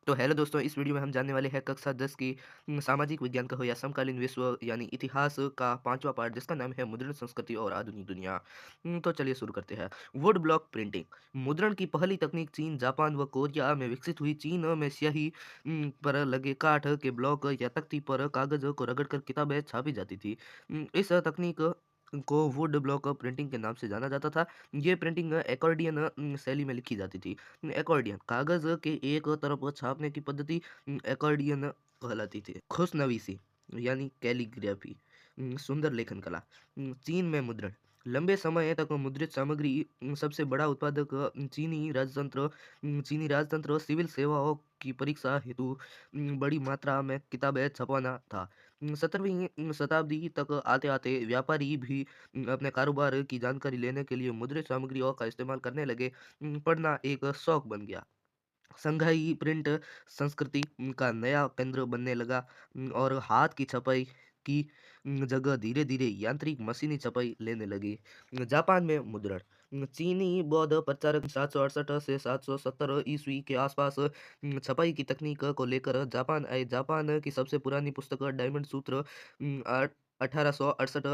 तो हेलो दोस्तों, इस वीडियो में हम जानने वाले हैं कक्षा 10 की सामाजिक विज्ञान का हो या समकालीन विश्व यानी इतिहास का 5वां पार्ट, जिसका नाम है मुद्रण संस्कृति और आधुनिक दुनिया। तो चलिए शुरू करते हैं। Would block printing. मुद्रण की पहली तकनीक चीन, जापान व कोरिया में विकसित हुई। चीन में स्याही पर लगे काठ के ब्लॉक या तख्ती पर कागज को रगड़कर किताबें छापी जाती थी। इस तकनीक को वुड ब्लॉक प्रिंटिंग के नाम से जाना जाता था। ये प्रिंटिंग एकॉर्डियन शैली में लिखी जाती थी। एकॉर्डियन कागज के एक तरफ छापने की पद्धति एकॉर्डियन कहलाती थी। खुशनवीसी यानी कैलीग्राफी, सुंदर लेखन कला। चीन में मुद्रण। लंबे समय तक मुद्रित सामग्री सबसे बड़ा उत्पादक चीनी राजतंत्र सिविल सेवाओं की परीक्षा हेतु बड़ी मात्रा में किताबें छपवाना था। 17वीं शताब्दी तक आते आते व्यापारी भी अपने कारोबार की जानकारी लेने के लिए मुद्रित सामग्रियों का इस्तेमाल करने लगे। पढ़ना एक शौक बन गया। संघाई प्रिंट संस्कृति का नया केंद्र बनने लगा। और हाथ की छपाई की जगह धीरे धीरे यांत्रिक मशीनी छपाई लेने लगी। जापान में मुद्रण। चीनी बौद्ध प्रचारक 768 से 770 ईस्वी के आसपास छपाई की तकनीक को लेकर जापान आए। जापान की सबसे पुरानी पुस्तक डायमंड सूत्र 1868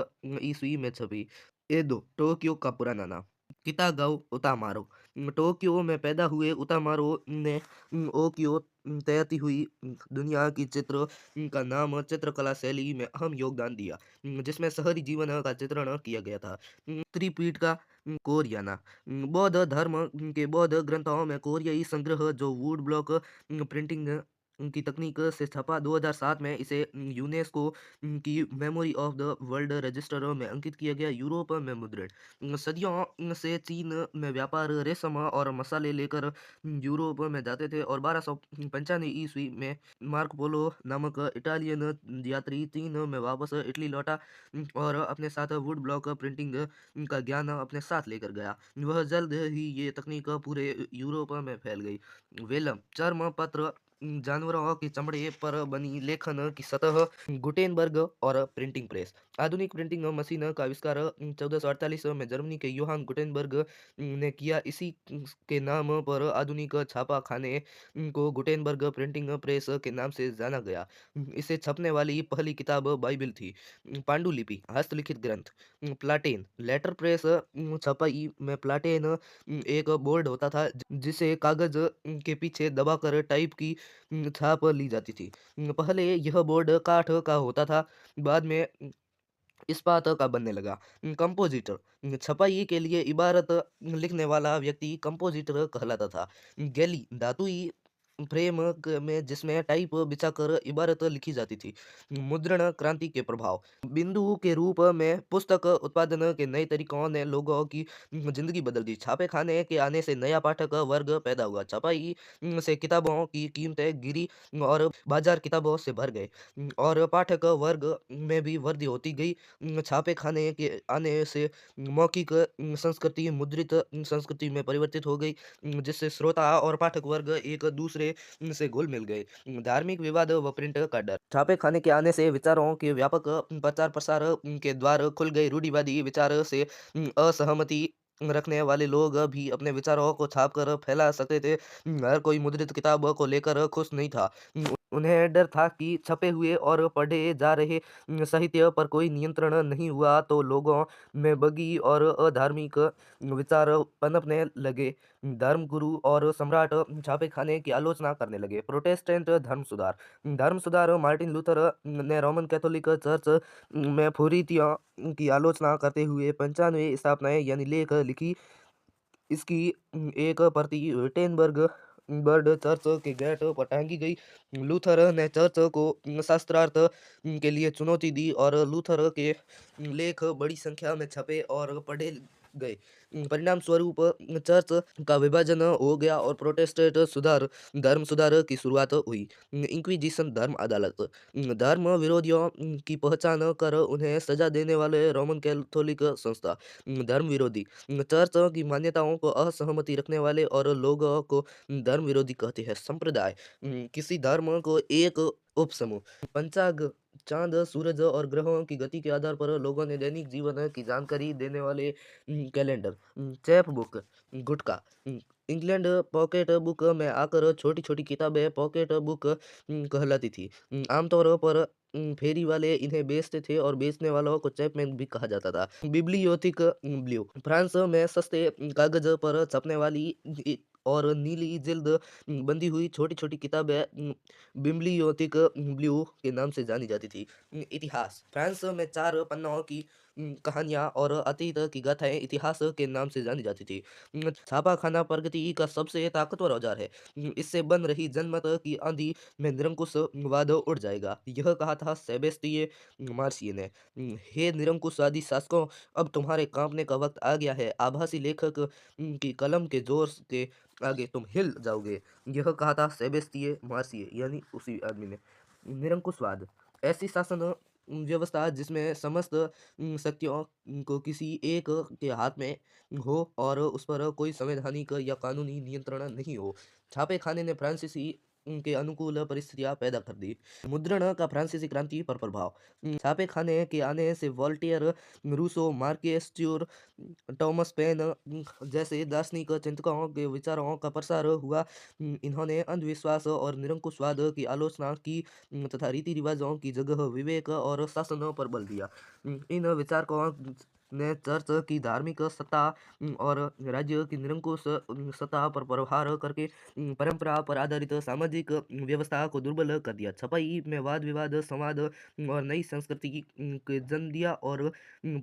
ईस्वी में छपी। एदो टोक्यो का पुराना नाम। कितागाओ उतामारो। टोक्यो में पैदा हुए उतामारो ने ओकियो तैरती हुई दुनिया की चित्र का नाम चित्रकला शैली में अहम योगदान दिया, जिसमें शहरी जीवन का चित्रण किया गया था। त्रिपीठ का कोरियाना। बौद्ध धर्म के बौद्ध ग्रंथों में कोरियाई संग्रह जो वुड ब्लॉक प्रिंटिंग की तकनीक से छपा। 2007 में इसे यूनेस्को की memory of the world register में अंकित किया गया। यूरोप में मुद्रण। सदियों से चीन में व्यापार रेशम और मसाले लेकर यूरोप में जाते थे, और 1295 ईस्वी में मार्क पोलो नामक इटालियन यात्री चीन में वापस इटली लौटा और अपने साथ वुड ब्लॉक प्रिंटिंग का ज्ञान अपने साथ लेकर गया। वह जल्द ही ये तकनीक पूरे यूरोप में फैल गई। वेलम चर्म पत्र, जानवरों की चमड़े पर बनी लेखन की सतह। गुटेनबर्ग और प्रिंटिंग प्रेस। आधुनिक प्रिंटिंग मशीन का आविष्कार 1448 में जर्मनी के योहान गुटेनबर्ग ने किया। इसी के नाम पर आधुनिक छापा खाने को गुटेनबर्ग प्रिंटिंग प्रेस के नाम से जाना गया। इसे छपने वाली पहली किताब बाइबिल थी। पांडुलिपि हस्तलिखित ग्रंथ। प्लाटेन लेटर प्रेस। छपाई में प्लाटेन एक बोर्ड होता था जिसे कागज के पीछे दबाकर टाइप की छाप ली जाती थी। पहले यह बोर्ड काठ का होता था, बाद में इस्पात का बनने लगा। कंपोजिटर छपाई के लिए इबारत लिखने वाला व्यक्ति कंपोजिटर कहलाता था। गैली धातुई फ्रेम में जिसमें टाइप बिछाकर इबारत लिखी जाती थी। मुद्रण क्रांति के प्रभाव। बिंदु के रूप में पुस्तक उत्पादन के नए तरीकों ने लोगों की जिंदगी बदल दी। छापे खाने के आने से नया पाठक वर्ग पैदा हुआ। छपाई से किताबों की कीमतें गिरी और बाजार किताबों से भर गए, और पाठक वर्ग में भी वृद्धि होती गई। छापे खाने के आने से मौखिक संस्कृति मुद्रित संस्कृति में परिवर्तित हो गई, जिससे श्रोता और पाठक वर्ग एक दूसरे से घुल मिल गए। धार्मिक विवाद व प्रिंट का डर। छापे खाने के आने से विचारों के व्यापक प्रचार प्रसार के द्वार खुल गए। रूढ़िवादी विचार से असहमति रखने वाले लोग भी अपने विचारों को छाप कर फैला सकते थे। हर कोई मुद्रित किताब को लेकर खुश नहीं था। उन्हें डर था कि छपे हुए और पढ़े जा रहे साहित्य पर कोई नियंत्रण नहीं हुआ तो लोगों में बगी और अधार्मिक विचार पनपने लगे। धर्मगुरु और सम्राट छापे खाने की आलोचना करने लगे। प्रोटेस्टेंट धर्म सुधार। मार्टिन लूथर ने रोमन कैथोलिक चर्च में फुरीतियों की आलोचना करते हुए 95 स्थापनाएं यानी लेख लिखी। इसकी एक प्रति विटेनबर्ग बर्ड चर्च के गेट पर टांगी गई। लूथर ने चर्च को शास्त्रार्थ के लिए चुनौती दी, और लूथर के लेख बड़ी संख्या में छपे और पढ़े गए। परिणाम स्वरूप चर्च का विभाजन हो गया और प्रोटेस्टेंट धर्म सुधार की शुरुआत हुई। इंक्विजिशन धर्म अदालत। धर्म विरोधियों की पहचान कर उन्हें सजा देने वाले रोमन कैथोलिक संस्था। धर्म विरोधी चर्च की मान्यताओं को असहमति रखने वाले और लोगों को धर्म विरोधी कहते हैं। संप्रदाय किसी धर्म को एक उपसमूह। पंचांग चांद सूरज और ग्रहों की गति के आधार पर लोगों ने दैनिक जीवन की जानकारी देने वाले कैलेंडर। चैप बुक गुटका इंग्लैंड पॉकेट बुक में आकर छोटी-छोटी किताबें पॉकेट बुक कहलाती थी। आमतौर पर फेरी वाले इन्हें बेचते थे और बेचने वालों को चैपमैन भी कहा जाता था। बिब्लियोथिक ब्लू फ्रांस में सस्ते कागज पर छपने वाली इ और नीली जिल्द बंधी हुई छोटी-छोटी किताबें बिब्लियोथिक ब्लू के नाम से जानी जाती थी। इतिहास फ्रांस में 4 पन्नों की कहानियाँ और अतीत की गाथाएँ इतिहास के नाम से जानी जाती थी। छापाखाना प्रगति का सबसे ताकतवर औजार है। इससे बन रही जनमत की आंधी में निरंकुशवाद उड़ जाएगा। यह कहा था सेबेस्टियन मार्सिये ने। हे निरंकुशवादी शासकों, अब तुम्हारे कांपने का वक्त आ गया है। आभासी लेखक की कलम के जोर के आगे तुम हिल जाओगे। यह कहा था सेबेस्टियन मार्सिये यानी उसी आदमी ने। निरंकुशवाद ऐसी शासन व्यवस्था जिसमें समस्त शक्तियों को किसी एक के हाथ में हो और उस पर कोई संवैधानिक या कानूनी नियंत्रण नहीं हो। छापे खाने ने फ्रांसीसी के अनुकूल परिस्थितियां पैदा कर दी। मुद्रण का फ्रांसीसी क्रांति पर प्रभाव छापे खाने के आने से वॉल्टेयर, रूसो, मार्केस ट्यूर, टॉमस पेन जैसे दार्शनिक चिंतकों के विचारों का प्रसार हुआ। इन्होंने अंधविश्वास और निरंकुशवाद की आलोचना की तथा रीति रिवाजों की जगह विवेक और शासन पर बल दिया। इन विचारकों ने चर्च की धार्मिक सत्ता और राज्य की निरंकुश सत्ता पर प्रहार करके परंपरा पर आधारित सामाजिक व्यवस्था को दुर्बल कर दिया। छपाई में वाद विवाद, संवाद और नई संस्कृति के जन्म दिया और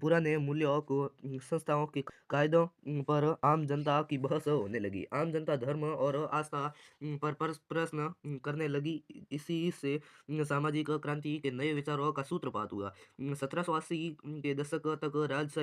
पुराने मूल्यों को संस्थाओं के कायदों पर आम जनता की बहस होने लगी। आम जनता धर्म और आस्था पर प्रश्न करने लगी। इसी से सामाजिक क्रांति के नए विचारों का सूत्रपात हुआ। 1780 के दशक तक राजशाही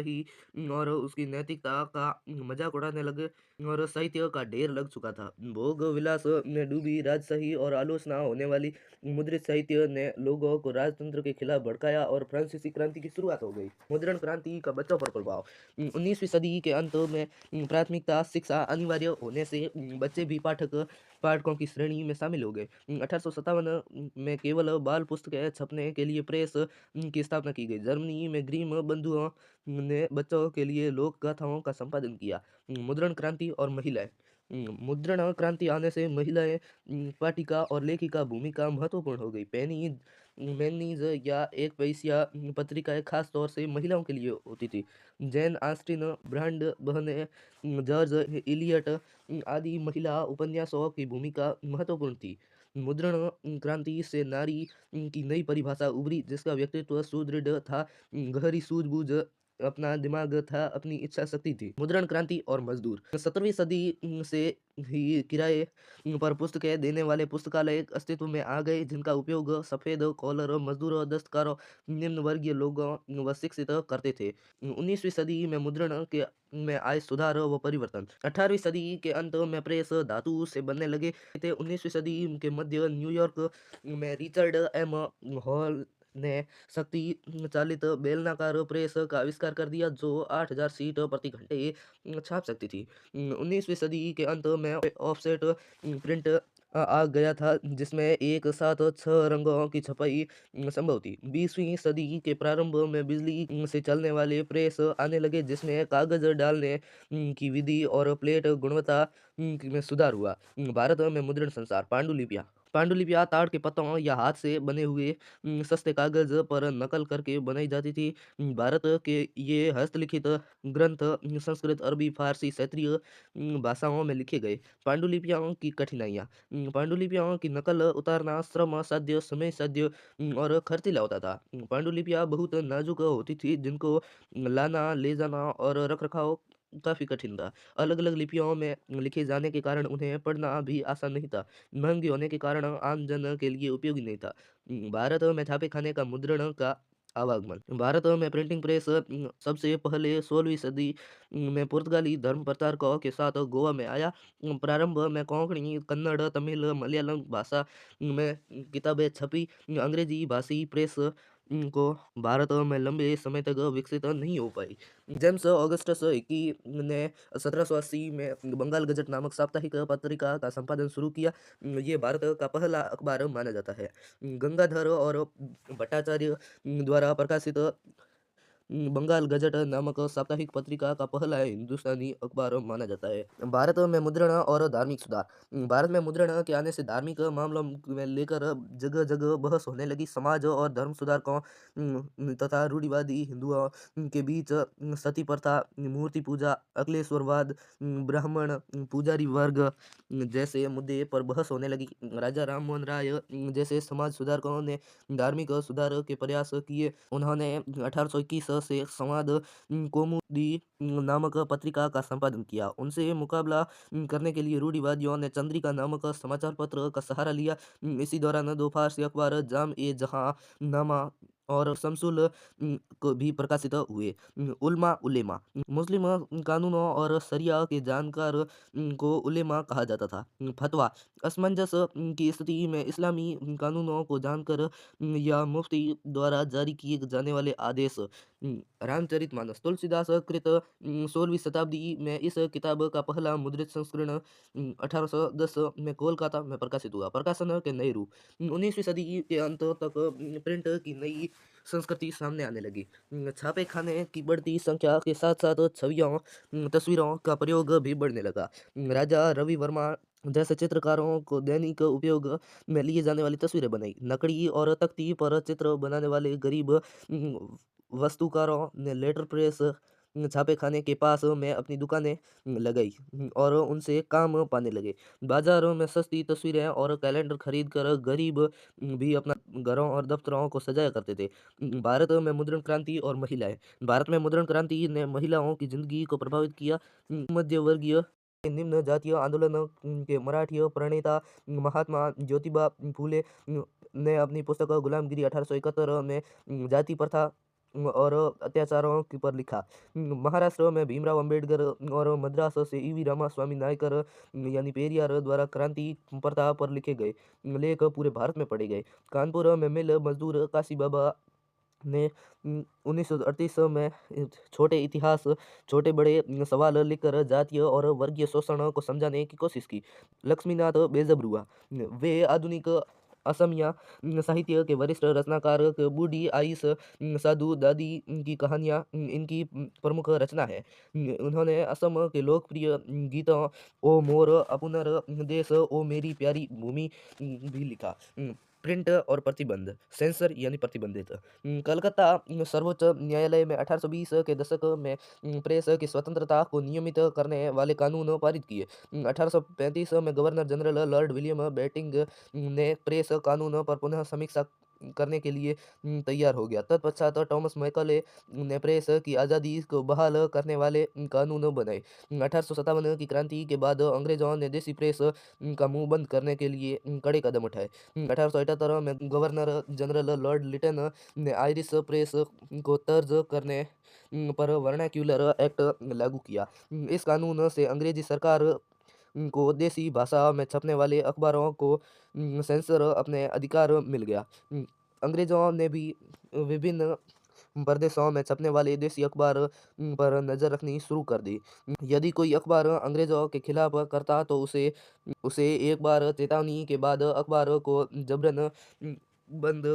और उसकी नैतिकता का मजाक उड़ाने लगे और साहित्य का ढेर लग चुका था। भोग विलास में डूबी राजशाही और आलोचना होने वाली मुद्रित साहित्य ने लोगों को राजतंत्र के खिलाफ भड़काया और फ्रांसीसी क्रांति की शुरुआत हो गई। मुद्रण क्रांति का बच्चों पर प्रभाव 19वीं सदी के अंत में प्राथमिकता शिक्षा अनिवार्य होने से बच्चे भी पाठकों की श्रेणी में शामिल हो गए। 1857 में केवल बाल पुस्तकें छपने के लिए प्रेस की स्थापना की गई। जर्मनी में ग्रीम बंधुओं ने बच्चों के लिए लोक गाथाओं का संपादन किया। मुद्रण क्रांति और महिलाएं मुद्रण क्रांति आने से महिलाएं पाठिका और लेखिका भूमिका महत्वपूर्ण हो गई। पेनी मैगनीज या एक पैसिया पत्रिकाएं खास तौर से महिलाओं के लिए होती थी। जैन ऑस्टिन, ब्रांड बहने, जॉर्ज इलियट आदि महिला उपन्यासों की भूमिका महत्वपूर्ण थी। मुद्रण क्रांति से नारी की नई परिभाषा उभरी जिसका व्यक्तित्व सुदृढ़ था, गहरी सूझबूझ, अपना दिमाग था, अपनी इच्छा शक्ति थी। मुद्रण क्रांति और मजदूर 17वीं सदी से ही किराए पर पुस्तकें देने वाले पुस्तकालय अस्तित्व में आ गए जिनका उपयोग सफेद कॉलर मजदूरों, दस्तकारों, निम्न वर्गीय लोगों व शिक्षित करते थे। 19वीं सदी में मुद्रण के में आए सुधार व परिवर्तन 18वीं सदी के अंत में प्रेस धातु से बनने लगे थे। 19वीं सदी के मध्य न्यूयॉर्क में रिचर्ड एम हॉल ने शक्ति चालित बेलनाकार प्रेस का आविष्कार कर दिया जो 8000 सीट प्रति घंटे छाप सकती थी। 19वीं सदी के अंत में ऑफसेट प्रिंट आ गया था जिसमें एक साथ 6 रंगों की छपाई संभव थी। 20वीं सदी के प्रारंभ में बिजली से चलने वाले प्रेस आने लगे जिसमें कागज डालने की विधि और प्लेट गुणवत्ता में सुधार हुआ। भारत में मुद्रण संसार पांडुलिपियां ताड़ के पत्तों या हाथ से बने हुए सस्ते कागज पर नकल करके बनाई जाती थी। भारत के ये हस्तलिखित ग्रंथ संस्कृत, अरबी, फारसी, क्षेत्रीय भाषाओं में लिखे गए। पांडुलिपियों की कठिनाइयाँ पांडुलिपियों की नकल उतारना श्रम साध्य, समय साध्य और खर्चीला होता था। पांडुलिपियाँ बहुत नाजुक होती थी जिनको लाना, ले जाना और रख रखाव काफी कठिन था। अलग अलग लिपियों में लिखे जाने के कारण उन्हें पढ़ना भी आसान नहीं था। महंगी होने के कारण आम जन के लिए उपयोगी नहीं था। भारत में छापे खाने का मुद्रण का आवागमन भारत में प्रिंटिंग प्रेस सबसे पहले 16वीं सदी में पुर्तगाली धर्म प्रचारकों के साथ गोवा में आया। प्रारंभ में कोंकणी, कन्नड़, तमिल, मलयालम भाषा में किताबें छपी। अंग्रेजी भाषी प्रेस को भारत में लंबे समय तक विकसित नहीं हो पाई। जेम्स ऑगस्टस हिकी ने 1780 में बंगाल गजट नामक साप्ताहिक पत्रिका का संपादन शुरू किया। ये भारत का पहला अखबार माना जाता है। गंगाधर और भट्टाचार्य द्वारा प्रकाशित बंगाल गज़ट नामक साप्ताहिक पत्रिका का पहला हिंदुस्तानी अखबार माना जाता है। भारत में मुद्रण और धार्मिक सुधार। भारत में मुद्रण के आने से धार्मिक मामलों में लेकर जगह-जगह बहस होने लगी। समाज और धर्म सुधारकों तथा रूढ़िवादी हिंदुओं के बीच सती प्रथा, मूर्ति पूजा, अक्लेश्वरवाद, ब्राह्मण पुजारी वर्ग जैसे मुद्दे पर बहस होने लगी। राजा राममोहन राय जैसे समाज सुधारकों ने धार्मिक सुधार के प्रयास किए। उन्होंने 1821 से संवाद कौमुदी नामक पत्रिका का संपादन किया। उनसे मुकाबला करने के लिए रूढ़िवादियों ने चंद्रिका नामक समाचार पत्र का सहारा लिया। इसी दौरान दो फारसी अखबार जाम-ए-जहां नामा और शम्सुल को भी प्रकाशित हुए। उलमा उलेमा मुस्लिम कानूनों और शरिया के जानकार को उलेमा कहा जाता था। फतवा असमंजस की स्थिति में इस्लामी कानूनों को जानकर या मुफ्ती द्वारा जारी किए जाने वाले आदेश। रामचरितमानस तुलसीदास कृत 16वीं शताब्दी में इस किताब का पहला मुद्रित संस्करण 1810 में कोलकाता में प्रकाशित हुआ। प्रकाशन के नए रूप। 19वीं सदी के अंत तक प्रिंट की नई संस्कृति सामने आने लगी। छापे खाने की बढ़ती संख्या के साथ साथ छवियों तस्वीरों का प्रयोग भी बढ़ने लगा। राजा रवि वर्मा जैसे चित्रकारों को दैनिक उपयोग में लिए जाने वाली तस्वीरें बनाई। लकड़ी और तख्ती पर चित्र बनाने वाले गरीब वस्तुकारों ने लेटर प्रेस छापेखाने के पास में अपनी दुकानें लगाई और उनसे काम पाने लगे। बाजारों में सस्ती तस्वीरें और कैलेंडर खरीद कर गरीब भी अपना घरों और दफ्तरों को सजाया करते थे। भारत में मुद्रण क्रांति और महिलाएं। भारत में मुद्रण क्रांति ने महिलाओं की जिंदगी को प्रभावित किया। मध्य वर्गीय निम्न जातीय आंदोलन के मराठी प्रणेता महात्मा ज्योतिबा फूले ने अपनी पुस्तक गुलामगिरी 1871 में जाति प्रथा और अत्याचारों के पर लिखा। महाराष्ट्र में भीमराव अंबेडकर और मद्रास से ईवी रामास्वामी नायकर यानी पेरियार द्वारा क्रांति प्रथा पर लिखे गए लेख पूरे भारत में पढ़े गए। कानपुर में मिल मजदूर काशी बाबा ने 1938 में छोटे इतिहास छोटे बड़े सवाल लिखकर जातीय और वर्गीय शोषण को समझाने की कोशिश की। लक्ष्मीनाथ बेजबरुआ वे आधुनिक असमिया साहित्य के वरिष्ठ रचनाकार बूढ़ी आइस साधु दादी की कहानियाँ इनकी प्रमुख रचना है। उन्होंने असम के लोकप्रिय गीतों ओ मोर अपुनर देश ओ मेरी प्यारी भूमि भी लिखा। प्रिंट और प्रतिबंध सेंसर यानी प्रतिबंधित। कलकत्ता सर्वोच्च न्यायालय में 1820 के दशक में प्रेस की स्वतंत्रता को नियमित करने वाले कानून पारित किए। 1835 में governor general Lord William Bentinck ने प्रेस कानून पर पुनः समीक्षा करने के लिए तैयार हो गया। तत्पश्चात थॉमस मैकले ने प्रेस की आज़ादी को बहाल करने वाले कानून बनाए। 1857 की क्रांति के बाद अंग्रेजों ने देसी प्रेस का मुंह बंद करने के लिए कड़े कदम उठाए। 1878 में गवर्नर जनरल लॉर्ड लिटन ने आयरिश प्रेस को तर्ज करने पर वर्नाक्यूलर एक्ट लागू किया। इस कानून से अंग्रेजी सरकार को देसी भाषा में छपने वाले अखबारों को सेंसर अपने अधिकार मिल गया। अंग्रेजों ने भी विभिन्न प्रदेशों में छपने वाले देसी अखबार पर नज़र रखनी शुरू कर दी। यदि कोई अखबार अंग्रेजों के खिलाफ करता तो उसे उसे एक बार चेतावनी के बाद अखबार को जबरन बंद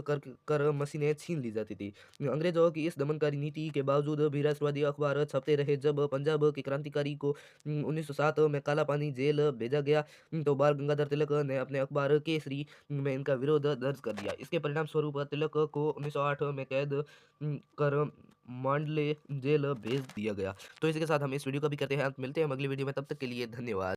कर मशीनें छीन ली जाती थी। अंग्रेजों की इस दमनकारी नीति के बावजूद भी राष्ट्रवादी अखबार छपते रहे। जब पंजाब के क्रांतिकारी को 1907 में काला पानी जेल भेजा गया तो बाल गंगाधर तिलक ने अपने अखबार केसरी में इनका विरोध दर्ज कर दिया। इसके परिणाम स्वरूप तिलक को 1908 में कैद कर मांडले जेल भेज दिया गया। तो इसी के साथ हम इस वीडियो का भी करते हैं अंत। मिलते हैं हम अगली वीडियो में, तब तक के लिए धन्यवाद।